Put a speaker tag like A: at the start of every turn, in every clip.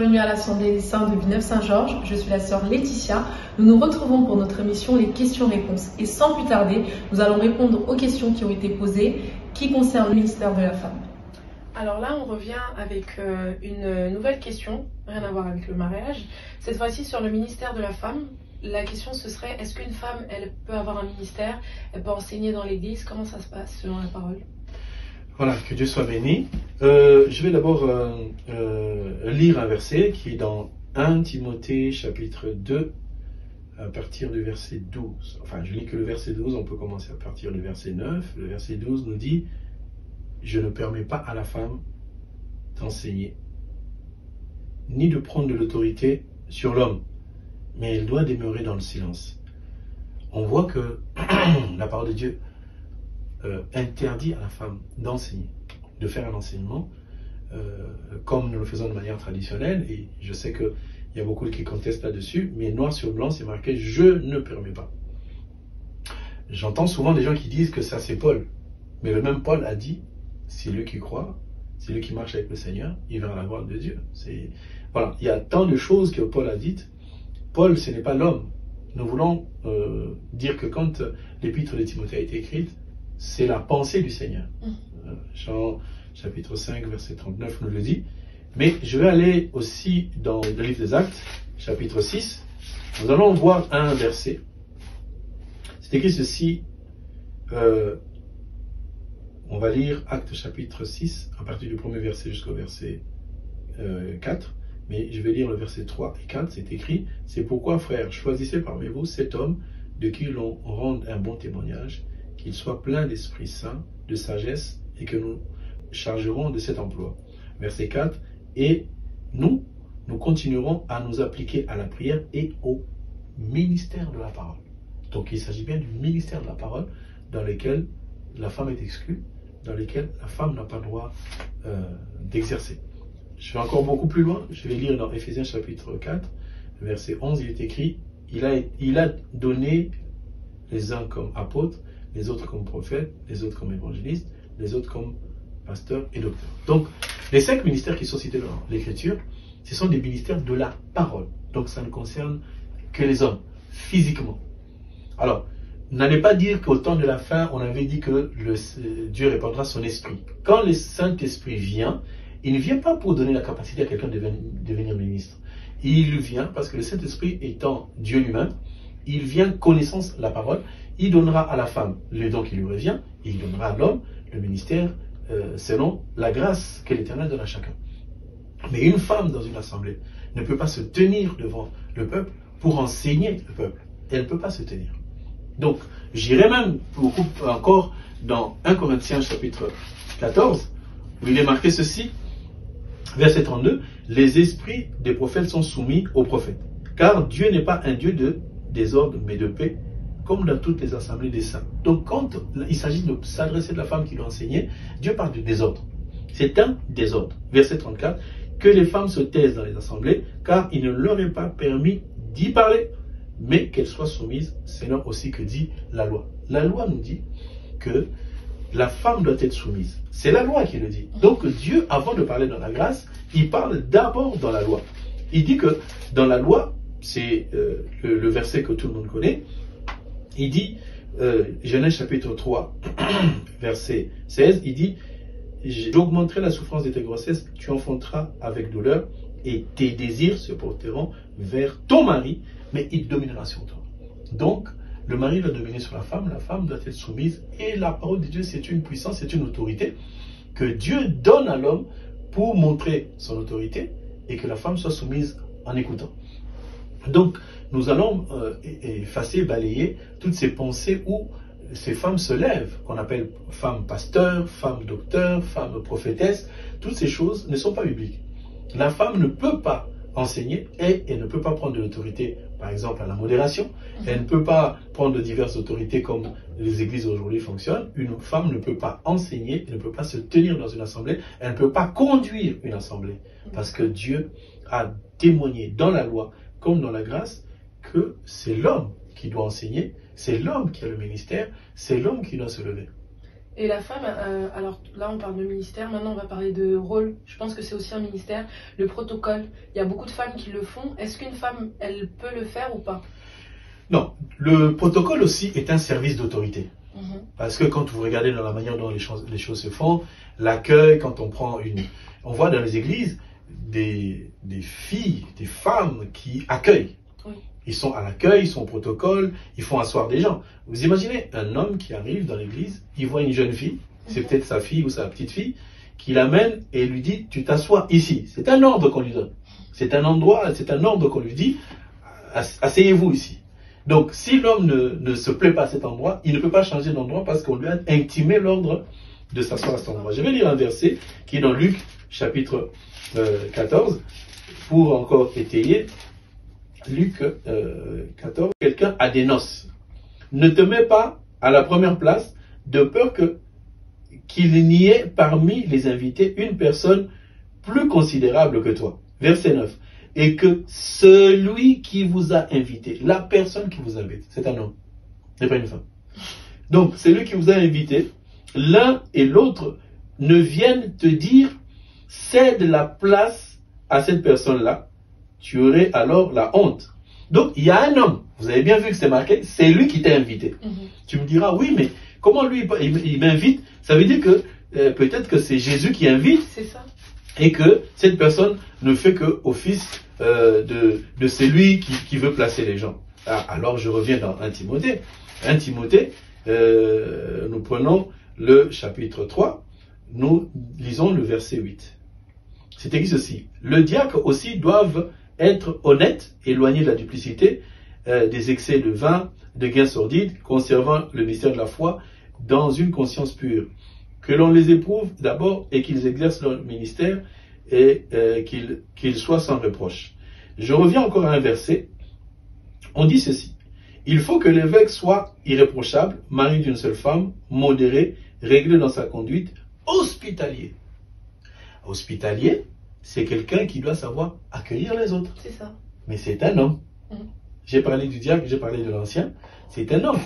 A: bienvenue à l'Assemblée des Saints de Villeneuve-Saint-Georges. Je suis la sœur Laetitia. Nous nous retrouvons pour notre émission Les questions-réponses. Et sans plus tarder, nous allons répondre aux questions qui ont été posées qui concernent le ministère de la femme. Alors là, on revient avec une nouvelle question, rien à voir avec le mariage. Cette fois-ci sur le ministère de la femme. La question ce serait, est-ce qu'une femme, elle peut avoir un ministère, elle peut enseigner dans l'église? Comment ça se passe selon la parole?
B: Voilà, que Dieu soit béni. Je vais d'abord lire un verset qui est dans 1 Timothée chapitre 2 à partir du verset 12. Enfin, je lis que le verset 12, on peut commencer à partir du verset 9. Le verset 12 nous dit « Je ne permets pas à la femme d'enseigner, ni de prendre de l'autorité sur l'homme, mais elle doit demeurer dans le silence. » On voit que la parole de Dieu interdit à la femme d'enseigner, de faire un enseignement comme nous le faisons de manière traditionnelle, et je sais qu'il y a beaucoup qui contestent là-dessus, mais noir sur blanc c'est marqué « Je ne permets pas ». J'entends souvent des gens qui disent que ça c'est Paul, mais le même Paul a dit « C'est lui qui croit, c'est lui qui marche avec le Seigneur, il verra la gloire de Dieu ». Voilà, il y a tant de choses que Paul a dites. Paul, ce n'est pas l'homme. Nous voulons dire que quand l'épître de Timothée a été écrite, c'est la pensée du Seigneur. Jean chapitre 5, verset 39 nous le dit. Mais je vais aller aussi dans le livre des Actes, chapitre 6. Nous allons voir un verset. C'est écrit ceci. On va lire Actes chapitre 6, à partir du premier verset jusqu'au verset 4. Mais je vais lire le verset 3 et 4. C'est écrit. C'est pourquoi, frères, choisissez parmi vous cet homme de qui l'on rende un bon témoignage, qu'il soit plein d'Esprit Saint, de sagesse, et que nous chargerons de cet emploi. Verset 4. Et nous continuerons à nous appliquer à la prière et au ministère de la parole. Donc il s'agit bien du ministère de la parole dans lequel la femme est exclue, dans lequel la femme n'a pas le droit d'exercer. Je vais encore beaucoup plus loin. Je vais lire dans Éphésiens chapitre 4, verset 11, il est écrit, il a donné les uns comme apôtres, les autres comme prophètes, les autres comme évangélistes, les autres comme pasteurs et docteurs. Donc, les 5 ministères qui sont cités dans l'Écriture, ce sont des ministères de la parole. Donc, ça ne concerne que les hommes, physiquement. Alors, n'allez pas dire qu'au temps de la fin, on avait dit que Dieu répandra son esprit. Quand le Saint-Esprit vient, il ne vient pas pour donner la capacité à quelqu'un de devenir ministre. Il vient parce que le Saint-Esprit étant Dieu lui-même, il vient connaissance la parole, il donnera à la femme le don qui lui revient, et il donnera à l'homme le ministère selon la grâce que l'Éternel donne à chacun. Mais une femme dans une assemblée ne peut pas se tenir devant le peuple pour enseigner le peuple. Elle ne peut pas se tenir. Donc, j'irai même beaucoup encore dans 1 Corinthiens chapitre 14, où il est marqué ceci, verset 32, « Les esprits des prophètes sont soumis aux prophètes, car Dieu n'est pas un Dieu de désordre, mais de paix, comme dans toutes les assemblées des saints. » Donc quand il s'agit de s'adresser à la femme qui doit enseigner, Dieu parle de désordre. C'est un désordre. Verset 34, « Que les femmes se taisent dans les assemblées, car il ne leur est pas permis d'y parler, mais qu'elles soient soumises, selon aussi que dit la loi. » La loi nous dit que la femme doit être soumise. C'est la loi qui le dit. Donc Dieu, avant de parler dans la grâce, il parle d'abord dans la loi. Il dit que dans la loi, c'est le verset que tout le monde connaît, il dit, Genèse chapitre 3, verset 16, il dit, « J'augmenterai la souffrance de tes grossesses, tu enfanteras avec douleur, et tes désirs se porteront vers ton mari, mais il dominera sur toi. » Donc, le mari doit dominer sur la femme doit être soumise, et la parole de Dieu, c'est une puissance, c'est une autorité que Dieu donne à l'homme pour montrer son autorité, et que la femme soit soumise en écoutant. Donc, nous allons effacer, balayer toutes ces pensées où ces femmes se lèvent, qu'on appelle femmes pasteurs, femmes docteurs, femmes prophétesses. Toutes ces choses ne sont pas bibliques. La femme ne peut pas enseigner et elle ne peut pas prendre de l'autorité, par exemple à la modération. Elle ne peut pas prendre de diverses autorités comme les églises aujourd'hui fonctionnent. Une femme ne peut pas enseigner, elle ne peut pas se tenir dans une assemblée, elle ne peut pas conduire une assemblée. Parce que Dieu a témoigné dans la loi comme dans la grâce que c'est l'homme qui doit enseigner, c'est l'homme qui a le ministère, c'est l'homme qui doit se lever.
A: Et la femme, alors là on parle de ministère, maintenant on va parler de rôle. Je pense que c'est aussi un ministère. Le protocole, il y a beaucoup de femmes qui le font. Est-ce qu'une femme, elle peut le faire ou pas?
B: Non, le protocole aussi est un service d'autorité. Parce que quand vous regardez dans la manière dont les choses se font, l'accueil, quand on voit dans les églises des filles, des femmes qui accueillent.
A: Oui.
B: Ils sont à l'accueil, ils sont au protocole, ils font asseoir des gens. Vous imaginez un homme qui arrive dans l'église, il voit une jeune fille, c'est peut-être sa fille ou sa petite fille, qui l'amène et lui dit, tu t'assois ici. C'est un ordre qu'on lui donne. C'est un endroit, c'est un ordre qu'on lui dit, asseyez-vous ici. Donc, si l'homme ne se plaît pas à cet endroit, il ne peut pas changer d'endroit parce qu'on lui a intimé l'ordre de s'asseoir à cet endroit. Je vais lire un verset qui est dans Luc, chapitre 14, pour encore étayer. Luc 14, quelqu'un a des noces. Ne te mets pas à la première place de peur qu'il n'y ait parmi les invités une personne plus considérable que toi. Verset 9. Et que celui qui vous a invité, la personne qui vous invite, c'est un homme, n'est pas une femme. Donc, celui qui vous a invité, l'un et l'autre ne viennent te dire, cède la place à cette personne-là, tu aurais alors la honte. Donc, il y a un homme, vous avez bien vu que c'est marqué, c'est lui qui t'a invité. Tu me diras, oui, mais comment lui, il m'invite? Ça veut dire que peut-être que c'est Jésus qui invite. C'est ça. Et que cette personne ne fait que office de celui qui veut placer les gens. Alors je reviens dans 1 Timothée. 1 Timothée, nous prenons le chapitre 3, nous lisons le verset 8. C'est écrit ceci. Le diacre aussi doivent être honnêtes, éloignés de la duplicité, des excès de vin, de gains sordides, conservant le mystère de la foi dans une conscience pure. Que l'on les éprouve d'abord et qu'ils exercent leur ministère et qu'ils soient sans reproche. Je reviens encore à un verset. On dit ceci. Il faut que l'évêque soit irréprochable, mari d'une seule femme, modéré, réglé dans sa conduite, hospitalier. Hospitalier, c'est quelqu'un qui doit savoir accueillir les autres.
A: C'est ça.
B: Mais c'est un homme. J'ai parlé du diacre, j'ai parlé de l'ancien. C'est un homme.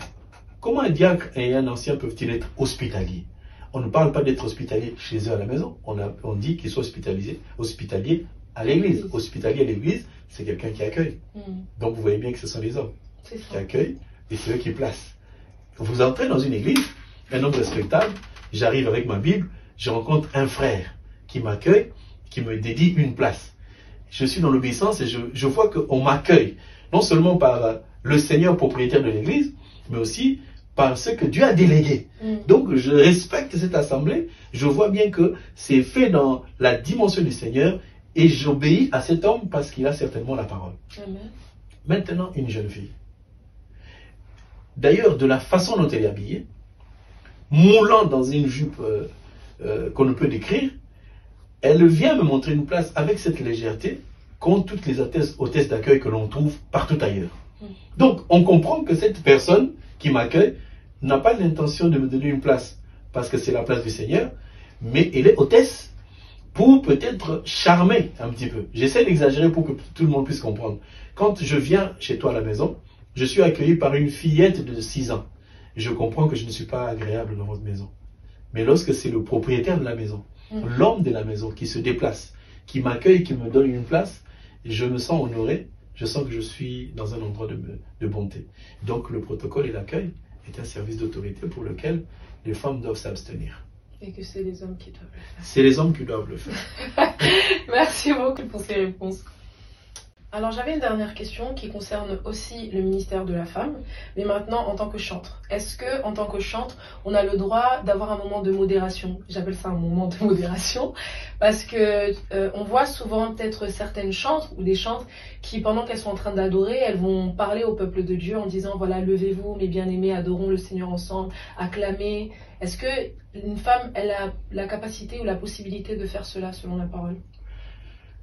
B: Comment un diacre et un ancien peuvent-ils être hospitaliers? On ne parle pas d'être hospitalier chez eux à la maison. On dit qu'ils sont hospitaliers à l'église. Hospitalier à l'église, c'est quelqu'un qui accueille. Donc vous voyez bien que ce sont les hommes qui accueillent et c'est eux qui placent. Vous entrez dans une église, un homme respectable, j'arrive avec ma Bible, je rencontre un frère qui m'accueille, qui me dédie une place. Je suis dans l'obéissance et je vois qu'on m'accueille, non seulement par le Seigneur propriétaire de l'église, mais aussi par ce que Dieu a délégué. Donc je respecte cette assemblée, je vois bien que c'est fait dans la dimension du Seigneur et j'obéis à cet homme parce qu'il a certainement la parole. Amen. Maintenant, une jeune fille. D'ailleurs, de la façon dont elle est habillée, moulant dans une jupe qu'on ne peut décrire, elle vient me montrer une place avec cette légèreté contre toutes les hôtesses d'accueil que l'on trouve partout ailleurs. Donc, on comprend que cette personne qui m'accueille n'a pas l'intention de me donner une place parce que c'est la place du Seigneur, mais elle est hôtesse pour peut-être charmer un petit peu. J'essaie d'exagérer pour que tout le monde puisse comprendre. Quand je viens chez toi à la maison, je suis accueilli par une fillette de 6 ans. Je comprends que je ne suis pas agréable dans votre maison. Mais lorsque c'est le propriétaire de la maison, l'homme de la maison qui se déplace, qui m'accueille, qui me donne une place, je me sens honoré, je sens que je suis dans un endroit de bonté. Donc le protocole et l'accueil est un service d'autorité pour lequel les femmes doivent s'abstenir.
A: Et que c'est les hommes qui doivent le faire.
B: C'est les hommes qui doivent le faire.
A: Merci beaucoup pour ces réponses. Alors j'avais une dernière question qui concerne aussi le ministère de la femme, mais maintenant en tant que chantre. Est-ce que en tant que chantre, on a le droit d'avoir un moment de modération? J'appelle ça un moment de modération parce que on voit souvent peut-être certaines chantres ou des chantres qui, pendant qu'elles sont en train d'adorer, elles vont parler au peuple de Dieu en disant voilà, levez-vous mes bien-aimés, adorons le Seigneur ensemble, acclamez. Est-ce que une femme, elle a la capacité ou la possibilité de faire cela selon la parole?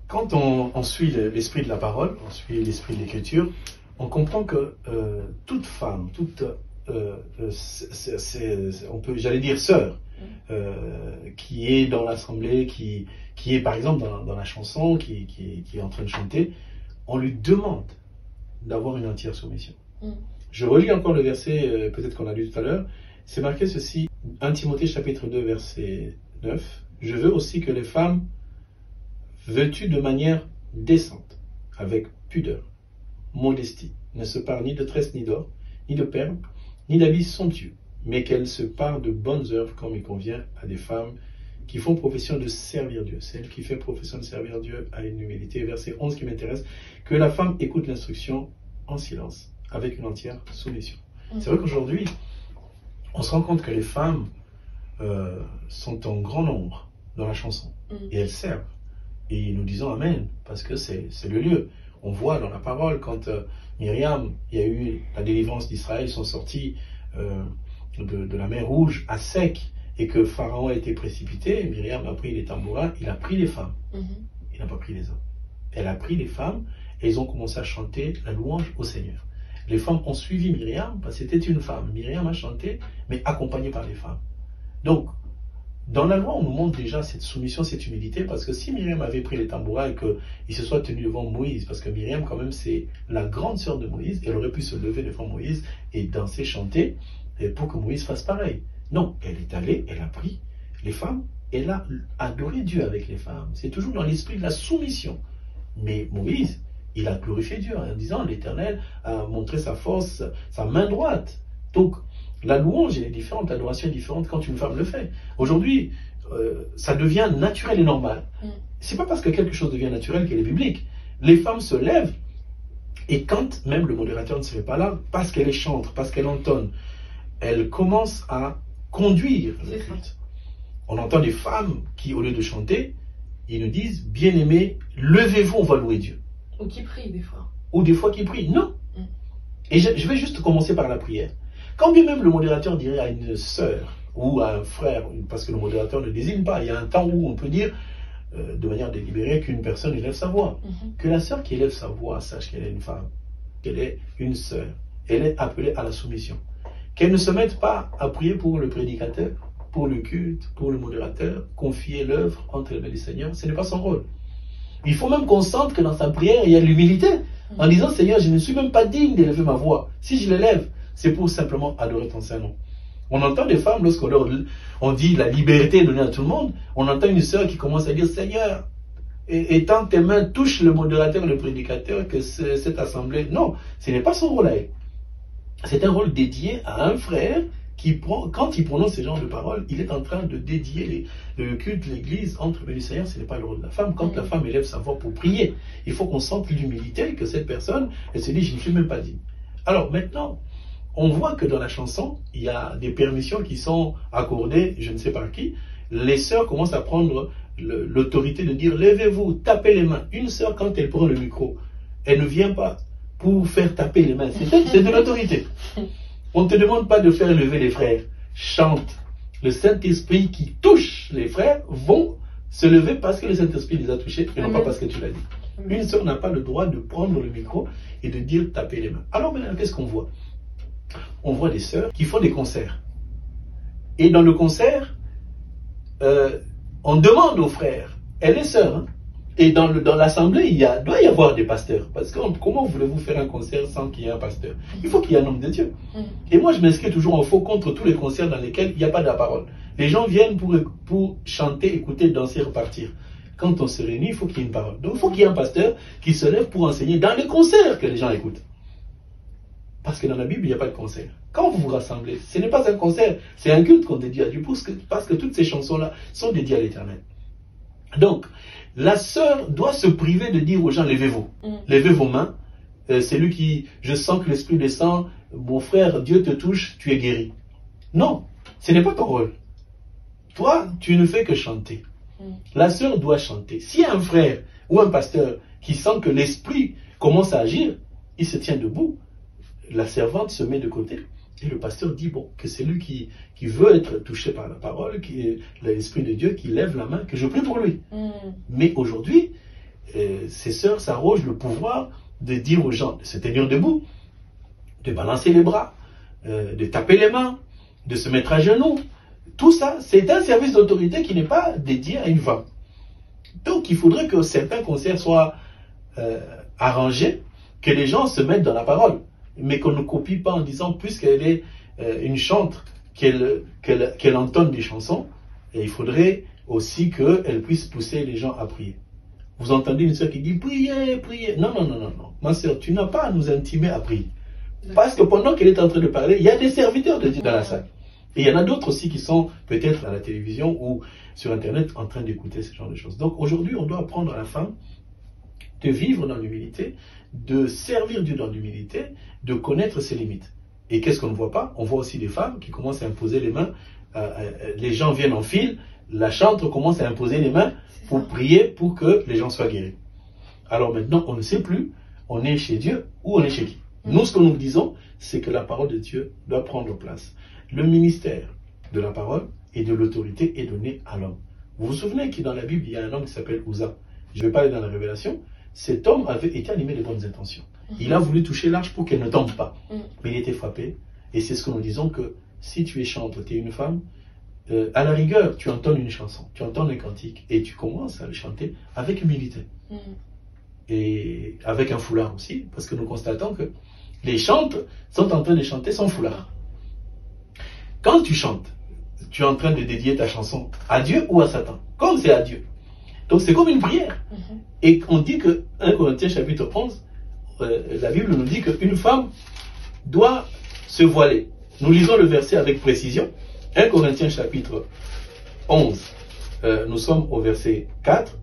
B: Quand on suit l'esprit de la parole, on suit l'esprit de l'écriture, on comprend que toute femme, toute, on peut, j'allais dire sœur, qui est dans l'assemblée, qui est par exemple dans la chanson, qui est en train de chanter, on lui demande d'avoir une entière soumission. Je relis encore le verset, peut-être qu'on a lu tout à l'heure, c'est marqué ceci, 1 Timothée chapitre 2 verset 9, je veux aussi que les femmes vêtues de manière décente, avec pudeur, modestie, ne se parent ni de tresses ni d'or, ni de perles, ni d'habits somptueux, mais qu'elles se parent de bonnes œuvres comme il convient à des femmes qui font profession de servir Dieu. Celle qui fait profession de servir Dieu a une humilité. Verset 11 qui m'intéresse, que la femme écoute l'instruction en silence, avec une entière soumission. C'est vrai qu'aujourd'hui, on se rend compte que les femmes sont en grand nombre dans la chanson, et elles servent. Et nous disons Amen, parce que c'est le lieu. On voit dans la parole, quand Myriam, il y a eu la délivrance d'Israël, ils sont sortis de la mer Rouge à sec, et que Pharaon a été précipité, Myriam a pris les tambourins, il a pris les femmes. Il n'a pas pris les hommes. Elle a pris les femmes, et ils ont commencé à chanter la louange au Seigneur. Les femmes ont suivi Myriam, parce que c'était une femme. Myriam a chanté, mais accompagnée par les femmes. Donc, dans la loi, on nous montre déjà cette soumission, cette humilité, parce que si Myriam avait pris les tambourins et qu'il se soit tenu devant Moïse, parce que Myriam, quand même, c'est la grande sœur de Moïse, elle aurait pu se lever devant Moïse et danser, chanter, pour que Moïse fasse pareil. Non, elle est allée, elle a pris les femmes, elle a adoré Dieu avec les femmes. C'est toujours dans l'esprit de la soumission. Mais Moïse, il a glorifié Dieu en disant, l'Éternel a montré sa force, sa main droite. Donc, la louange est différente, l'adoration est différente quand une femme le fait. Aujourd'hui, ça devient naturel et normal. C'est pas parce que quelque chose devient naturel qu'elle est biblique. Les femmes se lèvent, et quand même le modérateur ne serait pas là, parce qu'elle est chantre, parce qu'elle entonne, elle commence à conduire le culte. On entend des femmes qui, au lieu de chanter, ils nous disent, bien-aimés, levez-vous, on va louer Dieu.
A: Ou qui prient des fois.
B: Ou des fois qui prient. Non. Et je vais juste commencer par la prière. Quand bien même le modérateur dirait à une sœur ou à un frère, parce que le modérateur ne désigne pas, il y a un temps où on peut dire de manière délibérée qu'une personne élève sa voix. Que la sœur qui élève sa voix sache qu'elle est une femme, qu'elle est une sœur. Elle est appelée à la soumission. Qu'elle ne se mette pas à prier pour le prédicateur, pour le culte, pour le modérateur, confier l'œuvre entre les mains du Seigneur. Ce n'est pas son rôle. Il faut même qu'on sente que dans sa prière, il y a l'humilité. En disant, Seigneur, je ne suis même pas digne d'élever ma voix. Si je l'élève, c'est pour simplement adorer ton Saint-Nom. On entend des femmes, lorsqu'on dit la liberté donnée à tout le monde, on entend une sœur qui commence à dire, Seigneur, étends tes mains, touche le modérateur, le prédicateur, que cette assemblée... Non, ce n'est pas son rôle à elle. C'est un rôle dédié à un frère qui, quand il prononce ces genres de paroles, il est en train de dédier le culte, l'église entre les mains du Seigneur. Ce n'est pas le rôle de la femme. Quand la femme élève sa voix pour prier, il faut qu'on sente l'humilité que cette personne, elle se dit, je ne suis même pas digne. Alors maintenant, on voit que dans la chanson, il y a des permissions qui sont accordées, je ne sais par qui. Les sœurs commencent à prendre l'autorité de dire, levez-vous, tapez les mains. Une sœur, quand elle prend le micro, elle ne vient pas pour faire taper les mains. C'est de l'autorité. On ne te demande pas de faire lever les frères. Chante. Le Saint-Esprit qui touche les frères vont se lever parce que le Saint-Esprit les a touchés et non pas parce que tu l'as dit. Une sœur n'a pas le droit de prendre le micro et de dire taper les mains. Alors maintenant, qu'est-ce qu'on voit? On voit des sœurs qui font des concerts. Et dans le concert, on demande aux frères, elle est sœur, hein? Et dans l'assemblée, doit y avoir des pasteurs. Parce que comment voulez-vous faire un concert sans qu'il y ait un pasteur? Il faut qu'il y ait un homme de Dieu. Et moi, je m'inscris toujours en faux contre tous les concerts dans lesquels il n'y a pas de la parole. Les gens viennent pour chanter, écouter, danser, repartir. Quand on se réunit, il faut qu'il y ait une parole. Donc, il faut qu'il y ait un pasteur qui se lève pour enseigner dans les concerts que les gens écoutent. Parce que dans la Bible, il n'y a pas de concert. Quand vous vous rassemblez, ce n'est pas un concert, c'est un culte qu'on dédie à Dieu. Parce que toutes ces chansons-là sont dédiées à l'Éternel. Donc, la sœur doit se priver de dire aux gens, levez-vous. Levez vos mains. C'est lui qui, je sens que l'Esprit descend, mon frère, Dieu te touche, tu es guéri. Non, ce n'est pas ton rôle. Toi, tu ne fais que chanter. La sœur doit chanter. S'il y a un frère ou un pasteur qui sent que l'Esprit commence à agir, il se tient debout. La servante se met de côté. Et le pasteur dit, bon, que c'est lui qui veut être touché par la parole, qui est l'Esprit de Dieu, qui lève la main, que je prie pour lui. Mais aujourd'hui, ces sœurs s'arrogent le pouvoir de dire aux gens de se tenir debout, de balancer les bras, de taper les mains, de se mettre à genoux. Tout ça, c'est un service d'autorité qui n'est pas dédié à une femme. Donc, il faudrait que certains concerts soient arrangés, que les gens se mettent dans la parole. Mais qu'on ne copie pas en disant, puisqu'elle est une chantre, qu'elle entonne des chansons, et il faudrait aussi qu'elle puisse pousser les gens à prier. Vous entendez une sœur qui dit priez, priez. Non, non, non, non, non. Ma sœur, tu n'as pas à nous intimer à prier. Parce que pendant qu'elle est en train de parler, il y a des serviteurs de Dieu dans la salle. Et il y en a d'autres aussi qui sont peut-être à la télévision ou sur Internet en train d'écouter ce genre de choses. Donc aujourd'hui, on doit apprendre à la femme de vivre dans l'humilité, de servir Dieu dans l'humilité, de connaître ses limites. Et qu'est-ce qu'on ne voit pas? On voit aussi des femmes qui commencent à imposer les mains. Les gens viennent en file, la chantre commence à imposer les mains pour prier pour que les gens soient guéris. Alors maintenant, on ne sait plus, on est chez Dieu ou on est chez qui? Nous, ce que nous disons, c'est que la parole de Dieu doit prendre place. Le ministère de la parole et de l'autorité est donné à l'homme. Vous vous souvenez que dans la Bible, il y a un homme qui s'appelle Uza. Je ne vais pas aller dans la révélation. Cet homme avait été animé de bonnes intentions. Il a voulu toucher l'arche pour qu'elle ne tombe pas. Mais il était frappé. Et c'est ce que nous disons que si tu es chantre, tu es une femme, à la rigueur, tu entonnes une chanson, tu entonnes un cantique et tu commences à le chanter avec humilité. Et avec un foulard aussi, parce que nous constatons que les chantres sont en train de chanter sans foulard. Quand tu chantes, tu es en train de dédier ta chanson à Dieu ou à Satan? Comme c'est à Dieu. Donc c'est comme une prière. Et on dit que 1 Corinthiens chapitre 11, la Bible nous dit qu'une femme doit se voiler. Nous lisons le verset avec précision. 1 Corinthiens chapitre 11, nous sommes au verset 4.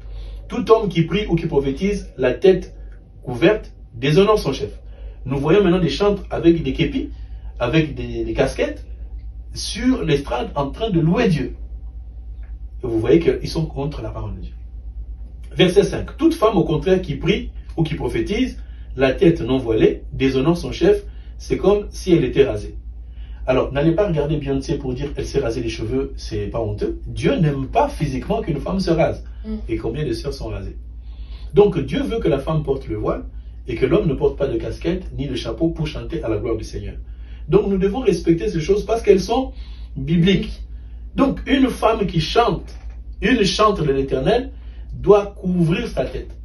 B: Tout homme qui prie ou qui prophétise, la tête couverte, déshonore son chef. Nous voyons maintenant des chantres avec des képis, avec des casquettes, sur l'estrade en train de louer Dieu. Et vous voyez qu'ils sont contre la parole de Dieu. Verset 5. Toute femme au contraire qui prie ou qui prophétise, la tête non voilée, déshonore son chef, c'est comme si elle était rasée. Alors, n'allez pas regarder Beyoncé pour dire qu'elle s'est rasée les cheveux, c'est pas honteux. Dieu n'aime pas physiquement qu'une femme se rase. Et combien de sœurs sont rasées? Donc, Dieu veut que la femme porte le voile et que l'homme ne porte pas de casquette ni de chapeau pour chanter à la gloire du Seigneur. Donc, nous devons respecter ces choses parce qu'elles sont bibliques. Donc, une femme qui chante, une chante de l'Éternel, doit couvrir sa tête.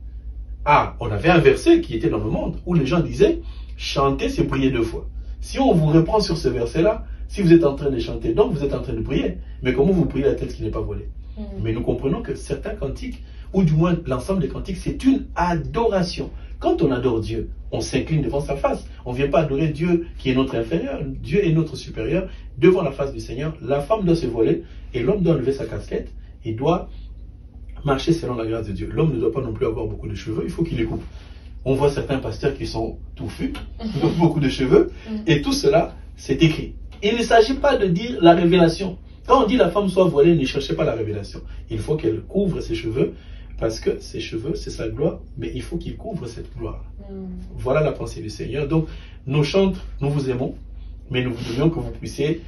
B: Ah, on avait un verset qui était dans le monde où les gens disaient « Chanter, c'est prier 2 fois ». Si on vous reprend sur ce verset-là, si vous êtes en train de chanter, donc vous êtes en train de prier. Mais comment vous priez la tête qui n'est pas voilée? Mais nous comprenons que certains cantiques, ou du moins l'ensemble des cantiques, c'est une adoration. Quand on adore Dieu, on s'incline devant sa face. On ne vient pas adorer Dieu qui est notre inférieur. Dieu est notre supérieur. Devant la face du Seigneur, la femme doit se voiler et l'homme doit enlever sa casquette et doit marcher selon la grâce de Dieu. L'homme ne doit pas non plus avoir beaucoup de cheveux, il faut qu'il les coupe. On voit certains pasteurs qui sont touffus, qui ont beaucoup de cheveux, et tout cela, c'est écrit. Il ne s'agit pas de dire la révélation. Quand on dit la femme soit voilée, ne cherchez pas la révélation. Il faut qu'elle couvre ses cheveux, parce que ses cheveux, c'est sa gloire, mais il faut qu'il couvre cette gloire. Voilà la pensée du Seigneur. Donc, nos chantres, nous vous aimons, mais nous voudrions que vous puissiez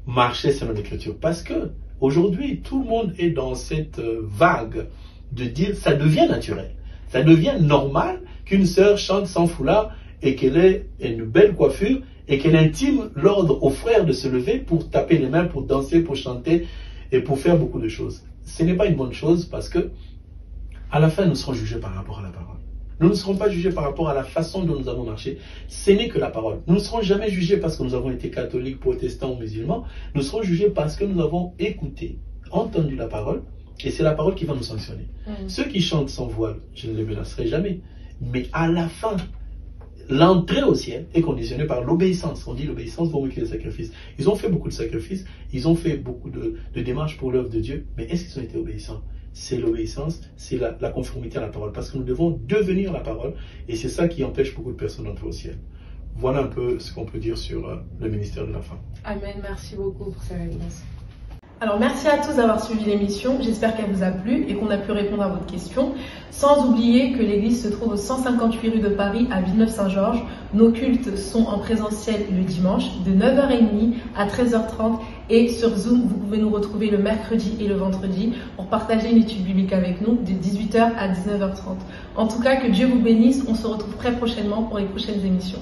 B: marcher selon l'Écriture. Parce que, aujourd'hui, tout le monde est dans cette vague de dire, ça devient naturel. Ça devient normal qu'une sœur chante sans foulard et qu'elle ait une belle coiffure et qu'elle intime l'ordre aux frères de se lever pour taper les mains, pour danser, pour chanter et pour faire beaucoup de choses. Ce n'est pas une bonne chose parce que à la fin, nous serons jugés par rapport à la parole. Nous ne serons pas jugés par rapport à la façon dont nous avons marché. Ce n'est que la parole. Nous ne serons jamais jugés parce que nous avons été catholiques, protestants ou musulmans. Nous serons jugés parce que nous avons écouté, entendu la parole. Et c'est la parole qui va nous sanctionner. Ceux qui chantent sans voile, je ne les menacerai jamais. Mais à la fin, l'entrée au ciel est conditionnée par l'obéissance. On dit l'obéissance vaut mieux que les sacrifices. Ils ont fait beaucoup de sacrifices, ils ont fait beaucoup de démarches pour l'œuvre de Dieu. Mais est-ce qu'ils ont été obéissants? C'est l'obéissance, c'est la conformité à la parole. Parce que nous devons devenir la parole. Et c'est ça qui empêche beaucoup de personnes d'entrer au ciel. Voilà un peu ce qu'on peut dire sur le ministère de la femme.
A: Amen, merci beaucoup pour ces réponses. Alors merci à tous d'avoir suivi l'émission, j'espère qu'elle vous a plu et qu'on a pu répondre à votre question. Sans oublier que l'église se trouve au 158 rue de Paris à Villeneuve-Saint-Georges. Nos cultes sont en présentiel le dimanche de 9h30 à 13h30 et sur Zoom vous pouvez nous retrouver le mercredi et le vendredi pour partager une étude biblique avec nous de 18h à 19h30. En tout cas, que Dieu vous bénisse, on se retrouve très prochainement pour les prochaines émissions.